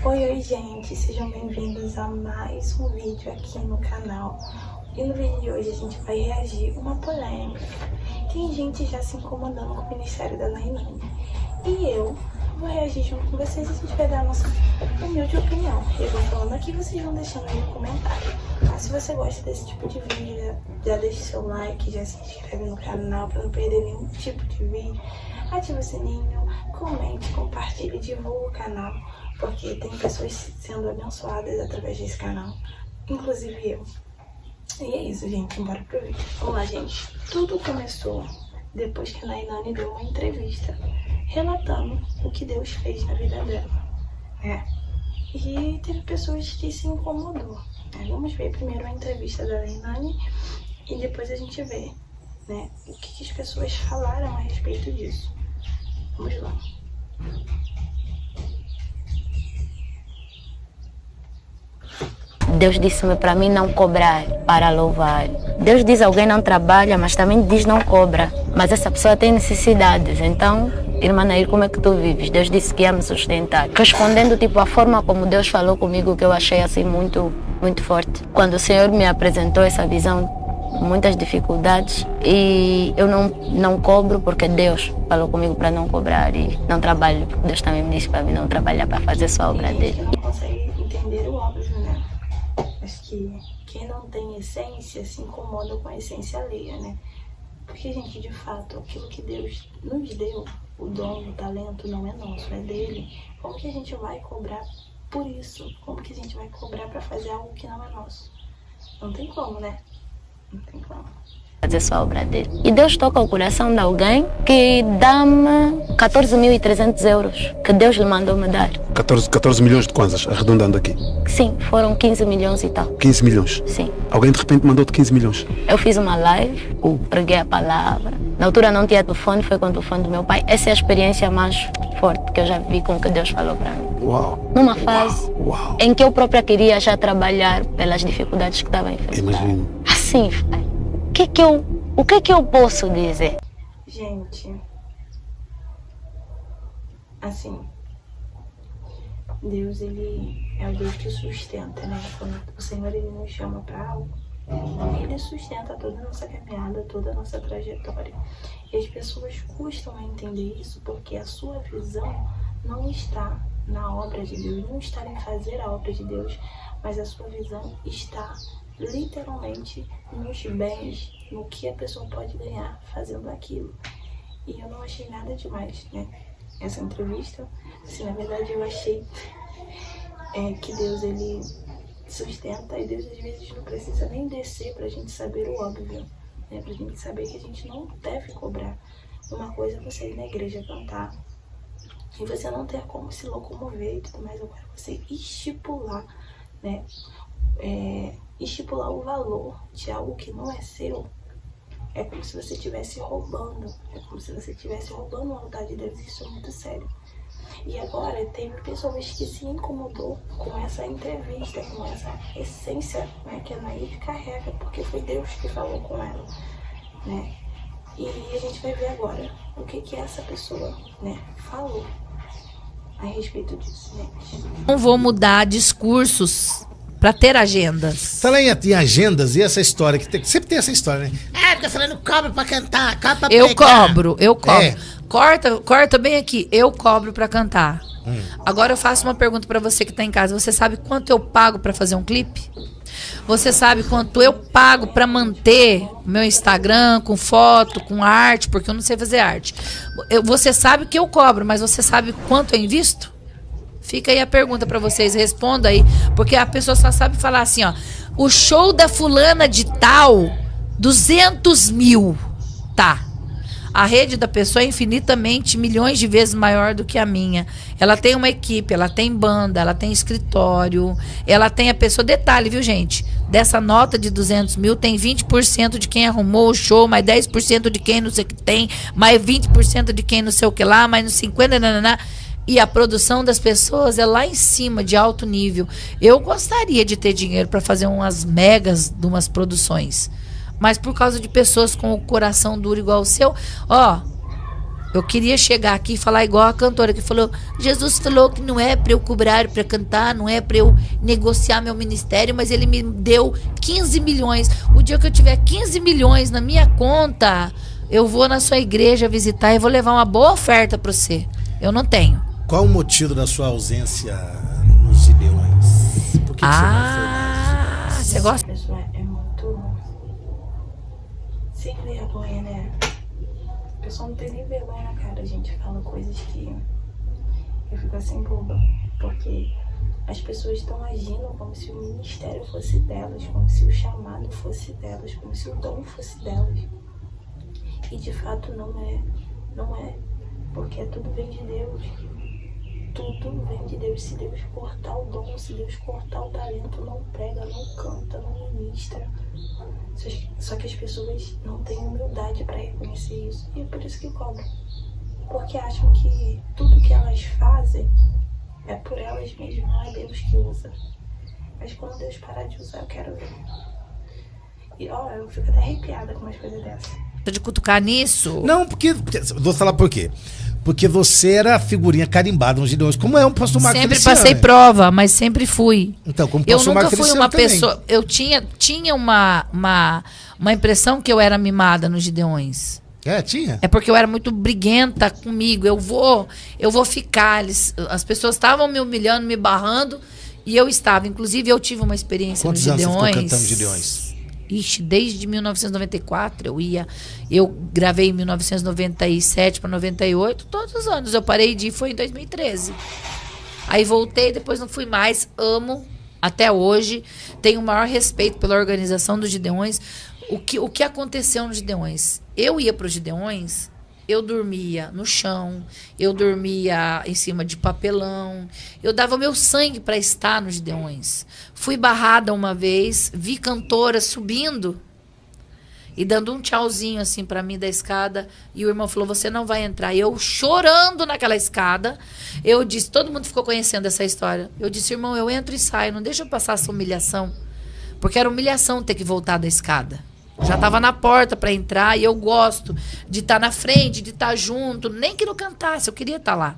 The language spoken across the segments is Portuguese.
Oi, gente, sejam bem-vindos a mais um vídeo aqui no canal. E no vídeo de hoje a gente vai reagir a uma polêmica. Tem gente já se incomodando com o Ministério da Nainani. E eu vou reagir junto com vocês e a gente vai dar a nossa humilde opinião. Eu vou falando aqui, vocês vão deixando aí no comentário. Mas se você gosta desse tipo de vídeo, já deixa seu like, já se inscreve no canal para não perder nenhum tipo de vídeo. Ativa o sininho, comente, compartilhe e divulga o canal, porque tem pessoas sendo abençoadas através desse canal, inclusive eu. E é isso, gente, bora pro vídeo. Vamos lá, gente. Tudo começou depois que a Nainani deu uma entrevista relatando o que Deus fez na vida dela, né? E teve pessoas que se incomodou, né? Vamos ver primeiro a entrevista da Nainani e depois a gente vê, né, o que as pessoas falaram a respeito disso. Vamos lá. Deus disse-me para mim não cobrar para louvar. Deus diz alguém não trabalha, mas também diz não cobra. Mas essa pessoa tem necessidades, então, irmã Nair, como é que tu vives? Deus disse que ia me sustentar. Respondendo, tipo, a forma como Deus falou comigo, que eu achei assim muito forte. Quando o Senhor me apresentou essa visão, muitas dificuldades, e eu não cobro porque Deus falou comigo para não cobrar e não trabalho. Deus também me disse para mim não trabalhar, para fazer só a obra dele. Não consegue entender o óbvio, né? Acho que quem não tem essência se incomoda com a essência alheia, né? Porque, gente, de fato, aquilo que Deus nos deu, o dom, o talento, não é nosso, é dele. Como que a gente vai cobrar por isso? Como que a gente vai cobrar para fazer algo que não é nosso? Não tem como, né? Não tem como. Fazer só a obra dele. E Deus toca o coração de alguém que dá-me 14.300 euros, que Deus lhe mandou me dar. 14 milhões de kwanzas, arredondando aqui. Sim, foram 15 milhões e tal. 15 milhões? Sim. Alguém de repente mandou-te 15 milhões? Eu fiz uma live, preguei a palavra. Na altura não tinha telefone, foi com o telefone do meu pai. Essa é a experiência mais forte que eu já vi com o que Deus falou para mim. Uau! Numa fase Uau. em que eu própria queria já trabalhar pelas dificuldades que estava enfrentando. Imagino. Assim, o que eu posso dizer? Gente, assim, Deus, ele é o Deus que sustenta, né? Quando o Senhor, ele nos chama para algo, ele sustenta toda a nossa caminhada, toda a nossa trajetória. E as pessoas custam a entender isso porque a sua visão não está na obra de Deus, não está em fazer a obra de Deus, mas a sua visão está literalmente nos bens, no que a pessoa pode ganhar fazendo aquilo. E eu não achei nada demais, né? Essa entrevista, assim, na verdade eu achei que Deus, ele sustenta, e Deus às vezes não precisa nem descer pra gente saber o óbvio, né? Pra gente saber que a gente não deve cobrar. Uma coisa é você ir na igreja cantar e você não ter como se locomover e tudo mais. Agora você estipular, né? Estipular o valor de algo que não é seu, é como se você estivesse roubando, é como se você estivesse roubando a altar de Deus. Isso é muito sério. E agora tem pessoas que se incomodou com essa entrevista, com essa essência, né, que a Nair carrega, porque foi Deus que falou com ela, né? E a gente vai ver agora o que essa pessoa, né, falou a respeito disso, gente. Não vou mudar discursos para ter agendas. Fala em agendas e essa história, sempre tem essa história, né? Fica falando cobra pra cantar, cobra pra Eu pregar. cobro. É. Corta bem aqui. Eu cobro para cantar. Agora eu faço uma pergunta para você que tá em casa. Você sabe quanto eu pago para fazer um clipe? Você sabe quanto eu pago para manter meu Instagram com foto, com arte, porque eu não sei fazer arte. Você sabe que eu cobro, mas você sabe quanto eu invisto? Fica aí a pergunta pra vocês, responda aí, porque a pessoa só sabe falar assim, ó, o show da fulana de tal, 200 mil, tá. A rede da pessoa é infinitamente, milhões de vezes maior do que a minha. Ela tem uma equipe, ela tem banda, ela tem escritório, ela tem a pessoa, detalhe, viu, gente? Dessa nota de 200 mil, tem 20% de quem arrumou o show, mais 10% de quem não sei o que tem, mais 20% de quem não sei o que lá, mais 50%, nananá. E a produção das pessoas é lá em cima, de alto nível. Eu gostaria de ter dinheiro para fazer umas megas de umas produções. Mas por causa de pessoas com o coração duro igual o seu, ó, Eu queria chegar aqui e falar igual a cantora que falou: Jesus falou que não é para eu cobrar para cantar, não é para eu negociar meu ministério, mas ele me deu 15 milhões. O dia que eu tiver 15 milhões na minha conta, eu vou na sua igreja visitar e vou levar uma boa oferta para você. Eu não tenho. Qual o motivo da sua ausência nos Gideões? Por que você não foi mais? Você gosta? A pessoa é muito sem vergonha, né? A pessoa não tem nem vergonha na cara. A gente fala coisas que eu fico assim boba. Porque as pessoas estão agindo como se o ministério fosse delas, como se o chamado fosse delas, como se o dom fosse delas. E de fato não é. Não é. Porque tudo vem de Deus. Tudo vem de Deus. Se Deus cortar o dom, se Deus cortar o talento, não prega, não canta, não ministra. Só que as pessoas não têm humildade para reconhecer isso. E é por isso que cobram. Porque acham que tudo que elas fazem é por elas mesmas, não é Deus que usa. Mas quando Deus parar de usar, eu quero ver. E ó, eu fico até arrepiada com umas coisas dessas. De cutucar nisso? Não, porque... Vou falar por quê. Porque você era figurinha carimbada nos Gideões. Como é um pastor Marco Sempre Feliciano. passei prova, mas sempre fui. Então, como Eu pastor nunca Marco fui Feliciano uma também. pessoa... Eu tinha uma impressão que eu era mimada nos Gideões. É, tinha? É porque eu era muito briguenta comigo. Eu vou ficar. As pessoas estavam me humilhando, me barrando, e eu estava. Inclusive, eu tive uma experiência Quantos nos anos você Gideões. ficou cantando Gideões? Ixi, desde 1994 eu gravei em 1997 para 98, todos os anos. Eu parei de ir, foi em 2013. Aí voltei, depois não fui mais. Amo até hoje. Tenho o maior respeito pela organização dos Gideões. O que aconteceu nos Gideões? Eu ia para os Gideões, eu dormia no chão, eu dormia em cima de papelão, eu dava meu sangue para estar nos Gideões. Fui barrada uma vez, vi cantora subindo e dando um tchauzinho assim para mim da escada, e o irmão falou: você não vai entrar. E eu chorando naquela escada, eu disse, todo mundo ficou conhecendo essa história, eu disse: irmão, eu entro e saio, não deixa eu passar essa humilhação, porque era humilhação ter que voltar da escada. Já estava na porta para entrar, e eu gosto de estar na frente, de estar junto, nem que não cantasse, eu queria estar lá.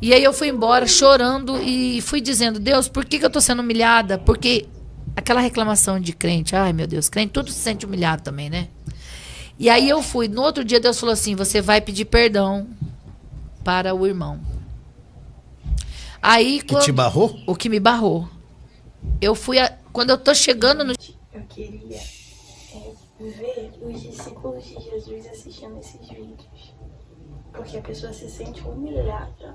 E aí eu fui embora chorando e fui dizendo: Deus, por que eu estou sendo humilhada? Porque aquela reclamação de crente, ai meu Deus, crente tudo se sente humilhado também, né? E aí eu fui, no outro dia Deus falou assim: você vai pedir perdão para o irmão. Aí, Que te barrou? O que me barrou. Eu fui, quando eu tô chegando no... Eu queria ver os discípulos de Jesus assistindo esses vídeos. Porque a pessoa se sente humilhada.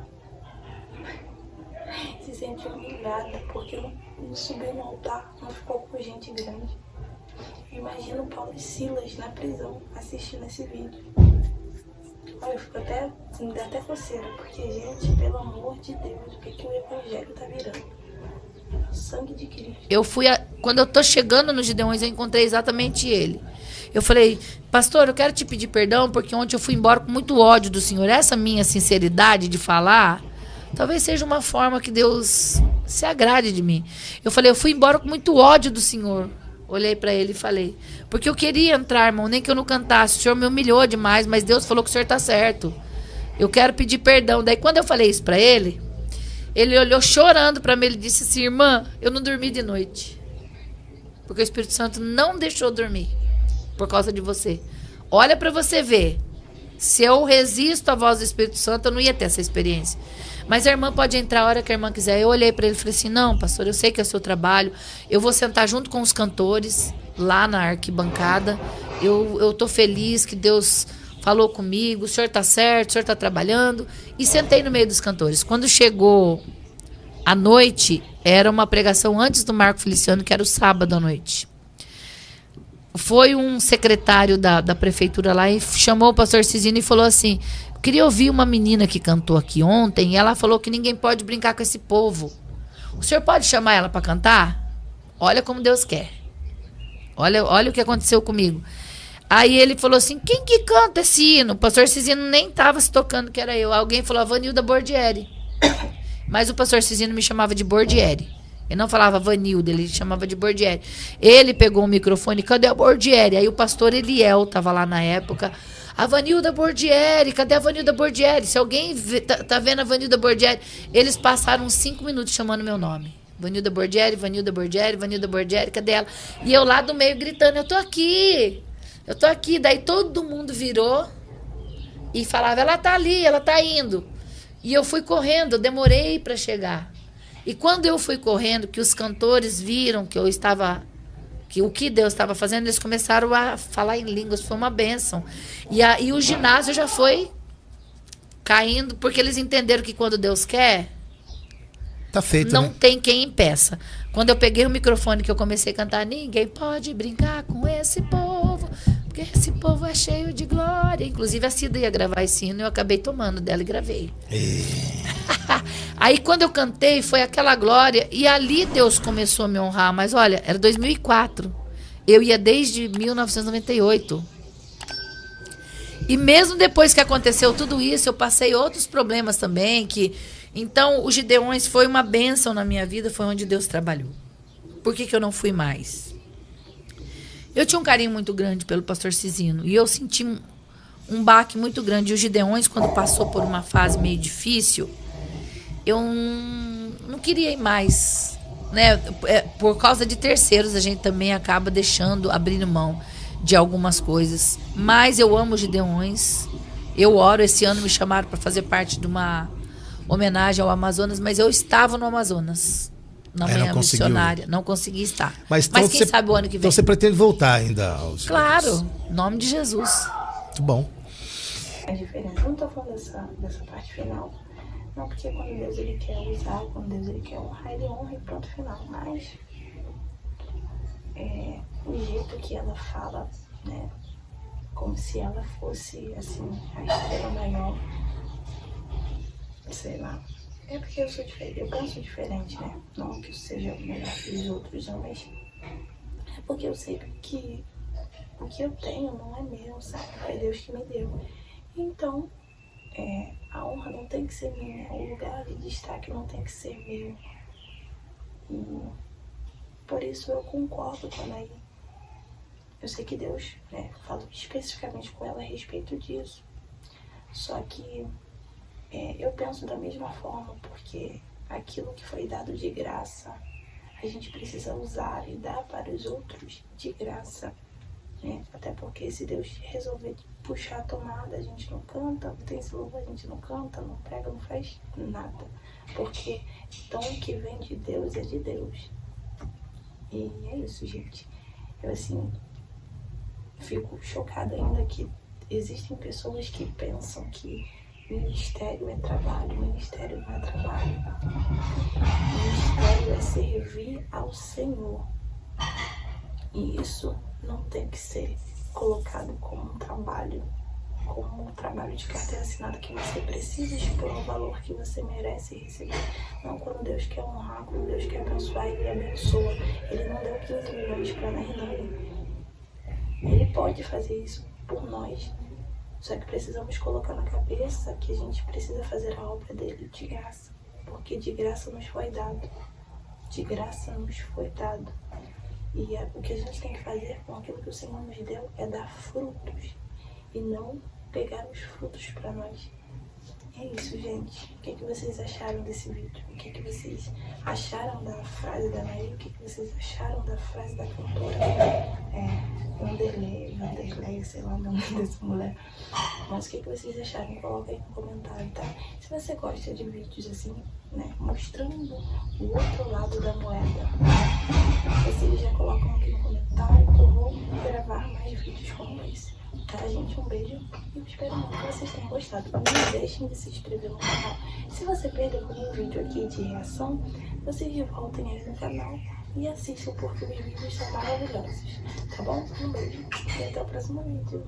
Se sente humilhada porque não subiu no altar, não ficou com gente grande. Imagina o Paulo e Silas na prisão assistindo esse vídeo. Olha, eu fico me dá até coceira, porque, gente, pelo amor de Deus, o que o evangelho tá virando? Sangue de Cristo. Quando eu tô chegando no Gideões, eu encontrei exatamente ele. Eu falei: pastor, eu quero te pedir perdão, porque ontem eu fui embora com muito ódio do Senhor. Essa minha sinceridade de falar, talvez seja uma forma que Deus se agrade de mim. Eu falei: eu fui embora com muito ódio do Senhor. Olhei para ele e falei: porque eu queria entrar, irmão, nem que eu não cantasse. O Senhor me humilhou demais, mas Deus falou que o Senhor tá certo. Eu quero pedir perdão. Daí, quando eu falei isso para ele, ele olhou chorando para mim. Ele disse assim: irmã, eu não dormi de noite, porque o Espírito Santo não deixou eu dormir por causa de você. Olha para você ver. Se eu resisto à voz do Espírito Santo, eu não ia ter essa experiência. Mas a irmã pode entrar a hora que a irmã quiser. Eu olhei para ele e falei assim: não, pastor, eu sei que é o seu trabalho. Eu vou sentar junto com os cantores lá na arquibancada. Eu tô feliz que Deus falou comigo. O senhor tá certo, o senhor tá trabalhando. E sentei no meio dos cantores. Quando chegou a noite, era uma pregação antes do Marco Feliciano, que era o sábado à noite. Foi um secretário da prefeitura lá e chamou o pastor Cisino e falou assim: eu queria ouvir uma menina que cantou aqui ontem, e ela falou que ninguém pode brincar com esse povo. O senhor pode chamar ela para cantar? Olha como Deus quer. Olha o que aconteceu comigo. Aí ele falou assim: quem que canta esse hino? O pastor Cisino nem estava se tocando que era eu. Alguém falou: a Vanilda Bordieri. Mas o pastor Cisino me chamava de Bordieri. Ele não falava Vanilda, ele chamava de Bordieri. Ele pegou o microfone: cadê a Bordieri? Aí o pastor Eliel estava lá na época. A Vanilda Bordieri, cadê a Vanilda Bordieri? Se alguém tá vendo a Vanilda Bordieri, eles passaram 5 minutos chamando meu nome. Vanilda Bordieri, Vanilda Bordieri, Vanilda Bordieri, cadê ela? E eu lá do meio gritando, eu tô aqui. Daí todo mundo virou e falava, ela tá ali, ela tá indo. E eu fui correndo, eu demorei para chegar. E quando eu fui correndo, que os cantores viram que eu estava, que o que Deus estava fazendo, eles começaram a falar em línguas, foi uma bênção. E o ginásio já foi caindo, porque eles entenderam que quando Deus quer, tá feito, não né? tem quem impeça. Quando eu peguei o microfone que eu comecei a cantar, ninguém pode brincar com esse povo, porque esse povo é cheio de glória. Inclusive a Cida ia gravar esse hino e eu acabei tomando dela e gravei. Aí quando eu cantei, foi aquela glória, e ali Deus começou a me honrar. Mas olha, era 2004. Eu ia desde 1998. E mesmo depois que aconteceu tudo isso, eu passei outros problemas também, então, o Gideões foi uma bênção na minha vida, foi onde Deus trabalhou. Por que eu não fui mais? Eu tinha um carinho muito grande pelo pastor Cizino, e eu senti um baque muito grande. E o Gideões, quando passou por uma fase meio difícil, eu não queria ir mais. Né? Por causa de terceiros, a gente também acaba abrindo mão de algumas coisas. Mas eu amo os Gideões, eu oro. Esse ano me chamaram para fazer parte de uma homenagem ao Amazonas, mas eu estava no Amazonas, na manhã missionária. Não consegui estar. Mas quem sabe o ano que vem. Então você pretende voltar ainda aos Claro, em nome de Jesus. Muito bom. É diferente. Não tô falando dessa parte final. Não, porque quando Deus ele quer usar, quando Deus ele quer honrar, ele honra e pronto, final. Mas o jeito que ela fala, né? Como se ela fosse, assim, a estrela maior. Sei lá. É porque eu sou diferente, eu penso diferente, né? Não que eu seja melhor que os outros, não, mas é porque eu sei que o que eu tenho não é meu, sabe? Foi Deus que me deu. Então, a honra não tem que ser minha, o lugar de destaque não tem que ser meu. E por isso eu concordo com a Anaí. Eu sei que Deus, né, falou especificamente com ela a respeito disso. Só que eu penso da mesma forma, porque aquilo que foi dado de graça, a gente precisa usar e dar para os outros de graça. Né? Até porque se Deus resolver puxar a tomada, a gente não canta, não tem esse louvor, a gente não canta, não prega, não faz nada. Porque então o que vem de Deus é de Deus. E é isso, gente. Eu, assim, fico chocada ainda que existem pessoas que pensam que ministério é trabalho, ministério não é trabalho. Ministério é servir ao Senhor. E isso não tem que ser colocado como um trabalho de carteira assinada que você precisa expor um valor que você merece receber. Não, quando Deus quer honrar, quando Deus quer abençoar, Ele abençoa. Ele não deu 15 milhões para a Hernani. Ele pode fazer isso por nós. Só que precisamos colocar na cabeça que a gente precisa fazer a obra dele de graça. Porque de graça nos foi dado. De graça nos foi dado. E o que a gente tem que fazer com aquilo que o Senhor nos deu é dar frutos. E não pegar os frutos para nós. É isso, gente. O que vocês acharam desse vídeo? O que vocês acharam da frase da Anaí? O que vocês acharam da frase da cantora? Vanderlei, sei lá o nome dessa mulher. Mas o que vocês acharam? Coloca aí no comentário, tá? Se você gosta de vídeos assim, né, mostrando o outro lado da moeda, vocês já colocam aqui no comentário que eu vou gravar mais vídeos como esse. Tá, gente? Um beijo e eu espero muito que vocês tenham gostado. Não deixem de se inscrever no canal. Se você perdeu algum vídeo aqui de reação, vocês voltem aí no canal e assistam, porque os vídeos são maravilhosos. Tá bom? Um beijo e até o próximo vídeo.